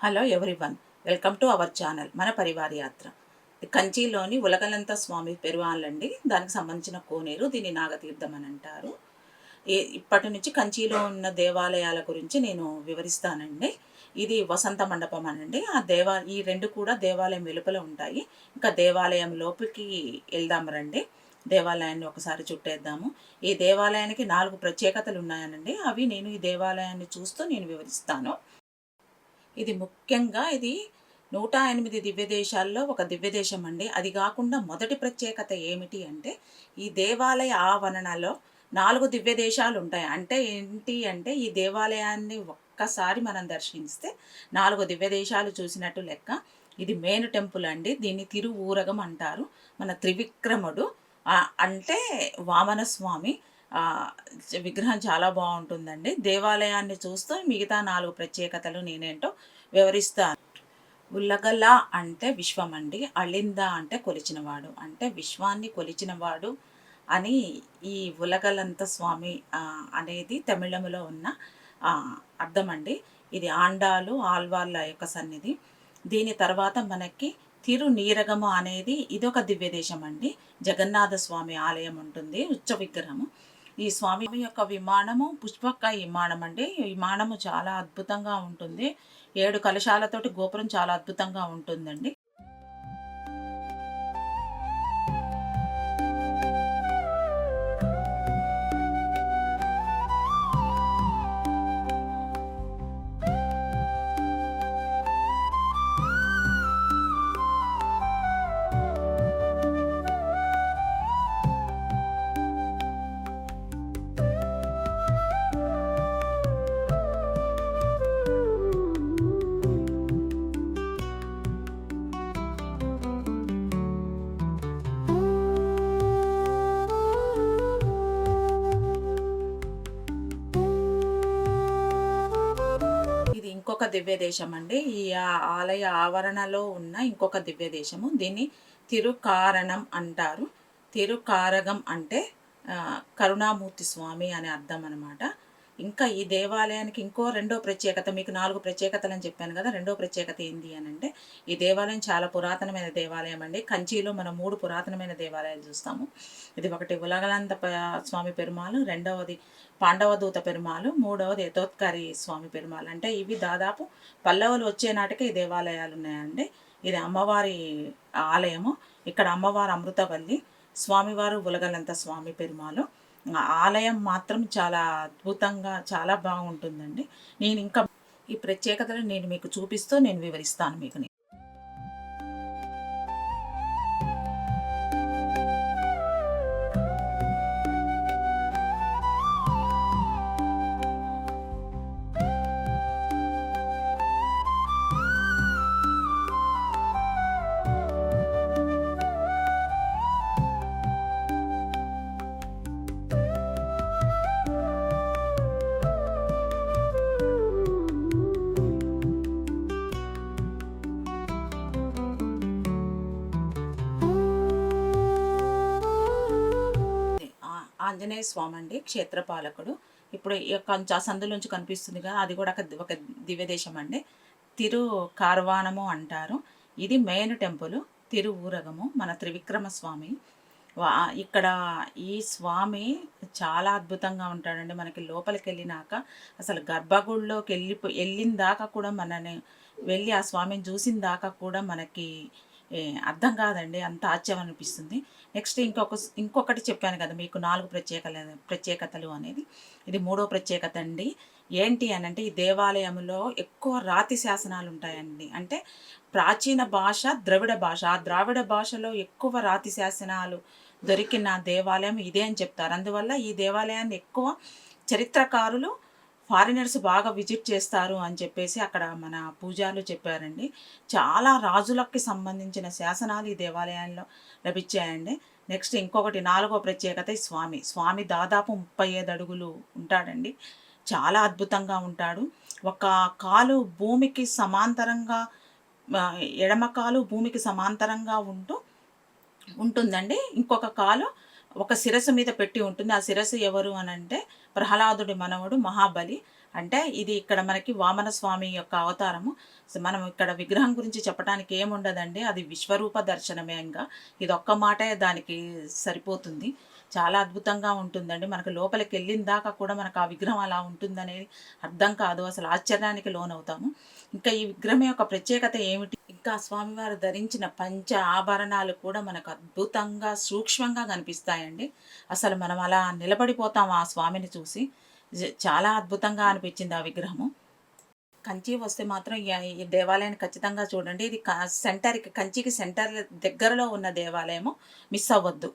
Hello everyone, welcome to our channel మన పరివార యాత్ర. కంచిలోని ఉలగలంత స్వామి పెరువాళ్ళండి. దానికి సంబంధించిన కోనేరు, దీన్ని నాగతీర్థం అని అంటారు. ఇప్పటి నుంచి కంచిలో ఉన్న దేవాలయాల గురించి నేను వివరిస్తానండి. ఇది వసంత మండపం అనండి. ఈ రెండు కూడా దేవాలయం వెలుపల ఉంటాయి. ఇంకా దేవాలయం లోపలికి వెళ్దాం రండి. దేవాలయాన్ని ఒకసారి చుట్టేద్దాము. ఈ దేవాలయానికి 4 ప్రత్యేకతలు ఉన్నాయనండి. అవి నేను ఈ దేవాలయాన్ని చూస్తూ నేను వివరిస్తాను. ఇది ముఖ్యంగా 108 దివ్యదేశాల్లో ఒక దివ్యదేశం అండి. అది కాకుండా మొదటి ప్రత్యేకత ఏమిటి అంటే, ఈ దేవాలయ ఆవరణలో 4 దివ్యదేశాలు ఉంటాయి. అంటే ఏంటి అంటే, ఈ దేవాలయాన్ని ఒక్కసారి మనం దర్శిస్తే 4 దివ్యదేశాలు చూసినట్టు లెక్క. ఇది మెయిన్ టెంపుల్ అండి. దీన్ని తిరువూరగం అంటారు. మన త్రివిక్రముడు అంటే వామన స్వామి విగ్రహం చాలా బాగుంటుందండి. దేవాలయాన్ని చూస్తూ మిగతా 4 ప్రత్యేకతలు నేనేంటో వివరిస్తాను. ఉల్లగల అంటే విశ్వం అండి. అళింద అంటే కొలిచినవాడు, అంటే విశ్వాన్ని కొలిచినవాడు అని ఈ ఉలగలంత స్వామి అనేది తమిళములో ఉన్న అర్థం అండి. ఇది ఆండాలు ఆల్వార్ల యొక్క సన్నిధి. దీని తర్వాత మనకి తిరునీరగము అనేది ఇదొక దివ్యదేశం అండి. జగన్నాథ స్వామి ఆలయం ఉంటుంది, ఉచ్చ విగ్రహము. ఈ స్వామి యొక్క విమానము పుష్పక విమానం అండి. విమానము చాలా అద్భుతంగా ఉంటుంది. 7 కలశాలతోటి గోపురం చాలా అద్భుతంగా ఉంటుందండి. ఇంకొక దివ్యదేశం అండి. ఈ ఆలయ ఆవరణలో ఉన్న ఇంకొక దివ్యదేశము. దీన్ని తిరుకారణం అంటారు. తిరుకారగం అంటే కరుణామూర్తి స్వామి అని అర్థం అనమాట. ఇంకా ఈ దేవాలయానికి ఇంకో రెండో ప్రత్యేకత, మీకు 4 ప్రత్యేకతలు అని చెప్పాను కదా. రెండో ప్రత్యేకత ఏంటి అని అంటే, ఈ దేవాలయం చాలా పురాతనమైన దేవాలయం అండి. కంచిలో మనం 3 పురాతనమైన దేవాలయాలు చూస్తాము. ఇది ఒకటి ఉలగలంత స్వామి పెరుమాళ్, రెండవది పాండవదూత పెరుమాళ్, మూడవది యథోత్కరి స్వామి పెరుమాళ్. అంటే ఇవి దాదాపు పల్లవులు వచ్చే నాటికే ఈ దేవాలయాలు ఉన్నాయండి. ఇది అమ్మవారి ఆలయము. ఇక్కడ అమ్మవారు అమృతవల్లి, స్వామివారు ఉలగలంత స్వామి పెరుమాళ్. ఆలయం మాత్రం చాలా అద్భుతంగా చాలా బాగుంటుందండి. నేను ఇంకా ఈ ప్రత్యేకతలు నేను మీకు చూపిస్తూ నేను వివరిస్తాను మీకు. ఆంజనేయ స్వామి అండి, క్షేత్రపాలకుడు. ఇప్పుడు కొంచెం సందులోంచి కనిపిస్తుంది కదా, అది కూడా ఒక దివ్యదేశం అండి. తిరు కార్వాణము అంటారు. ఇది మెయిన్ టెంపుల్. తిరువూరగము మన త్రివిక్రమ స్వామి. ఇక్కడ ఈ స్వామి చాలా అద్భుతంగా ఉంటాడండి. మనకి లోపలికి వెళ్ళినాక అసలు గర్భగుడిలోకి వెళ్ళిన దాకా కూడా మనని వెళ్ళి ఆ స్వామిని చూసిన దాకా కూడా మనకి అర్థం కాదండి, అంత ఆశ్చర్యం అనిపిస్తుంది. నెక్స్ట్ ఇంకొకటి చెప్పాను కదా మీకు 4 ప్రత్యేకతలు అనేది. ఇది 3వ ప్రత్యేకత అండి. ఏంటి అని అంటే, ఈ దేవాలయంలో ఎక్కువ రాతి శాసనాలు ఉంటాయండి. అంటే ప్రాచీన భాష ద్రవిడ భాష. ఆ ద్రావిడ భాషలో ఎక్కువ రాతి శాసనాలు దొరికిన దేవాలయం ఇదే అని చెప్తారు. అందువల్ల ఈ దేవాలయాన్ని ఎక్కువ చరిత్రకారులు ఫారినర్స్ బాగా విజిట్ చేస్తారు అని చెప్పేసి అక్కడ మన పూజారులు చెప్పారండి. చాలా రాజులకి సంబంధించిన శాసనాలు ఈ దేవాలయంలో లభించాయండి. నెక్స్ట్ ఇంకొకటి 4వ ప్రత్యేకత స్వామి దాదాపు 35 అడుగులు ఉంటాడండి. చాలా అద్భుతంగా ఉంటాడు. ఒక కాలు భూమికి సమాంతరంగా, ఎడమ కాలు భూమికి సమాంతరంగా ఉంటుందండి. ఇంకొక కాలు ఒక శిరస్సు మీద పెట్టి ఉంటుంది. ఆ శిరస్సు ఎవరు అని అంటే ప్రహ్లాదుడి మనవడు మహాబలి. అంటే ఇది ఇక్కడ మనకి వామన స్వామి యొక్క అవతారము. మనం ఇక్కడ విగ్రహం గురించి చెప్పడానికి ఏముండదండి. అది విశ్వరూప దర్శనమే ఇంగా. ఇదొక్క మాటే దానికి సరిపోతుంది. చాలా అద్భుతంగా ఉంటుందండి. మనకు లోపలికెళ్ళిన దాకా కూడా మనకు ఆ విగ్రహం అలా ఉంటుందనేది అర్థం కాదు. అసలు ఆశ్చర్యానికి లోనవుతాము. ఇంకా ఈ విగ్రహం యొక్క ప్రత్యేకత ఏమిటి? ఇంకా స్వామివారు ధరించిన పంచ ఆభరణాలు కూడా మనకు అద్భుతంగా, సూక్ష్మంగా కనిపిస్తాయండి. అసలు మనం అలా నిలబడిపోతాం ఆ స్వామిని చూసి. చాలా అద్భుతంగా అనిపించింది ఆ విగ్రహము. కంచి వస్తే మాత్రం ఈ దేవాలయాన్ని ఖచ్చితంగా చూడండి. ఇది సెంటర్‌కి కంచికి సెంటర్ దగ్గరలో ఉన్న దేవాలయము. మిస్ అవ్వద్దు.